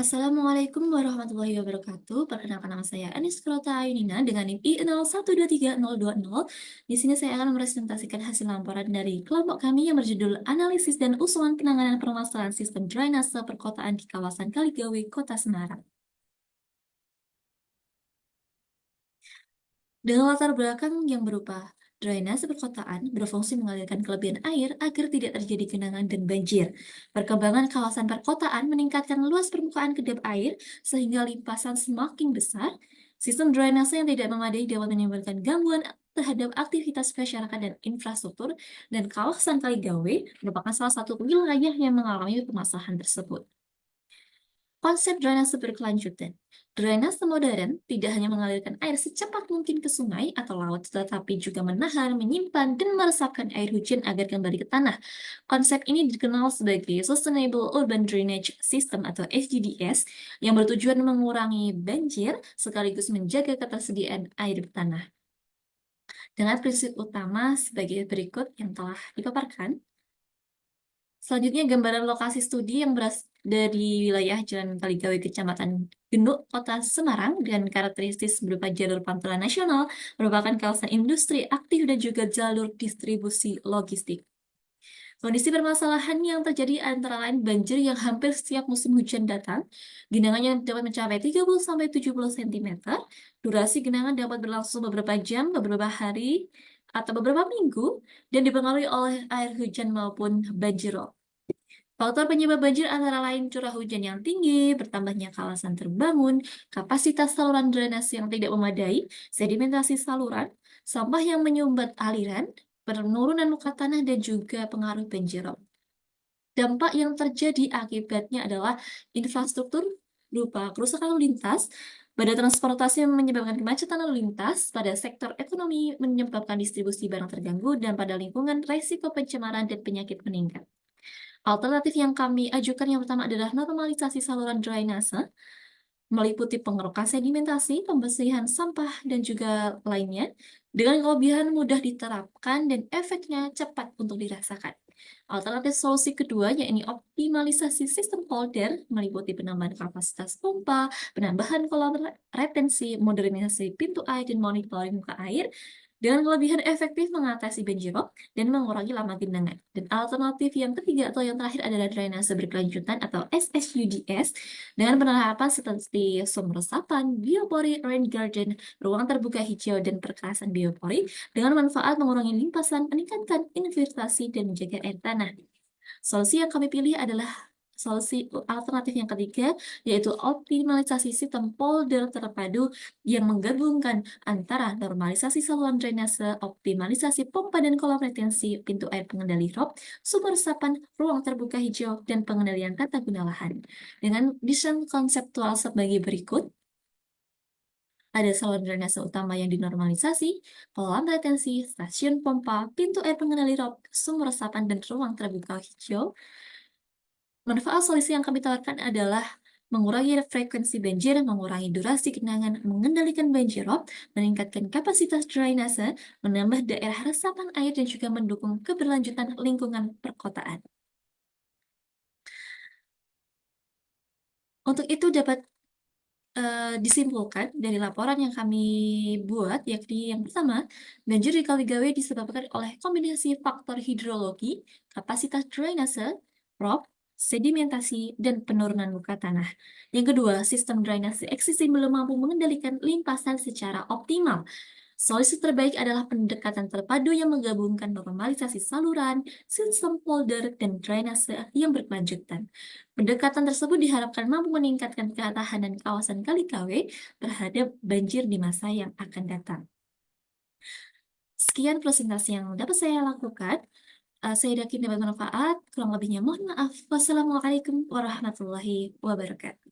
Assalamualaikum warahmatullahi wabarakatuh. Perkenalkan nama saya Anis Krota Ayunina dengan NIM I01230020. Di sini saya akan mepresentasikan hasil laporan dari kelompok kami yang berjudul Analisis dan Usulan Penanganan Permasalahan Sistem Drainase Perkotaan di Kawasan Kaligawe, Kota Semarang. Dengan latar belakang yang berupa drainase perkotaan berfungsi mengalirkan kelebihan air agar tidak terjadi genangan dan banjir. Perkembangan kawasan perkotaan meningkatkan luas permukaan kedap air sehingga limpasan semakin besar. Sistem drainase yang tidak memadai dapat menimbulkan gangguan terhadap aktivitas masyarakat dan infrastruktur, dan kawasan Kaligawe merupakan salah satu wilayah yang mengalami permasalahan tersebut. Konsep drainase berkelanjutan. Drainase modern tidak hanya mengalirkan air secepat mungkin ke sungai atau laut, tetapi juga menahan, menyimpan, dan meresapkan air hujan agar kembali ke tanah. Konsep ini dikenal sebagai Sustainable Urban Drainage System atau SUDS, yang bertujuan mengurangi banjir sekaligus menjaga ketersediaan air di tanah. Dengan prinsip utama sebagai berikut yang telah dipaparkan. Selanjutnya gambaran lokasi studi yang berasal dari wilayah Jalan Kaligawe, Kecamatan Genuk, Kota Semarang, dengan karakteristik berupa jalur pantura nasional, merupakan kawasan industri aktif dan juga jalur distribusi logistik. Kondisi permasalahan yang terjadi antara lain banjir yang hampir setiap musim hujan datang, genangannya dapat mencapai 30-70 cm, durasi genangan dapat berlangsung beberapa jam, beberapa hari, atau beberapa minggu, dan dipengaruhi oleh air hujan maupun banjir rob. Faktor penyebab banjir antara lain curah hujan yang tinggi, bertambahnya kawasan terbangun, kapasitas saluran drainase yang tidak memadai, sedimentasi saluran, sampah yang menyumbat aliran, penurunan muka tanah, dan juga pengaruh banjir rob. Dampak yang terjadi akibatnya adalah infrastruktur berupa kerusakan lalu lintas, pada transportasi yang menyebabkan kemacetan lalu lintas, pada sektor ekonomi menyebabkan distribusi barang terganggu, dan pada lingkungan resiko pencemaran dan penyakit meningkat. Alternatif yang kami ajukan yang pertama adalah normalisasi saluran drainase, meliputi pengerukan sedimentasi, pembersihan sampah, dan juga lainnya, dengan kelebihan mudah diterapkan dan efeknya cepat untuk dirasakan. Alternatif solusi kedua yakni optimalisasi sistem polder, meliputi penambahan kapasitas pompa, penambahan kolam retensi, modernisasi pintu air, dan monitoring muka air, dengan kelebihan efektif mengatasi banjir rob dan mengurangi lama genangan. Dan alternatif yang ketiga atau yang terakhir adalah drainase berkelanjutan atau SSUDS, dengan penerapan seperti sumur resapan, biopori, rain garden, ruang terbuka hijau, dan perkerasan biopori, dengan manfaat mengurangi limpasan, meningkatkan infiltrasi, dan menjaga air tanah. Solusi yang kami pilih adalah solusi alternatif yang ketiga, yaitu optimalisasi sistem polder terpadu yang menggabungkan antara normalisasi saluran drainase, optimalisasi pompa dan kolam retensi, pintu air pengendali rob, sumur resapan, ruang terbuka hijau, dan pengendalian tata guna lahan. Dengan desain konseptual sebagai berikut, ada saluran drainase utama yang dinormalisasi, kolam retensi, stasiun pompa, pintu air pengendali rob, sumur resapan, dan ruang terbuka hijau. Manfaat solusi yang kami tawarkan adalah mengurangi frekuensi banjir, mengurangi durasi genangan, mengendalikan banjir rob, meningkatkan kapasitas drainase, menambah daerah resapan air, dan juga mendukung keberlanjutan lingkungan perkotaan. Untuk itu dapat disimpulkan dari laporan yang kami buat, yakni yang pertama, banjir di Kaligawe disebabkan oleh kombinasi faktor hidrologi, kapasitas drainase, rob, sedimentasi, dan penurunan muka tanah. Yang kedua, sistem drainase existing belum mampu mengendalikan limpasan secara optimal. Solusi terbaik adalah pendekatan terpadu yang menggabungkan normalisasi saluran, sistem polder, dan drainase yang berkelanjutan. Pendekatan tersebut diharapkan mampu meningkatkan ketahanan kawasan Kaligawe terhadap banjir di masa yang akan datang. Sekian presentasi yang dapat saya lakukan. Saya yakin dapat bermanfaat. Kurang lebihnya mohon maaf. Wassalamualaikum warahmatullahi wabarakatuh.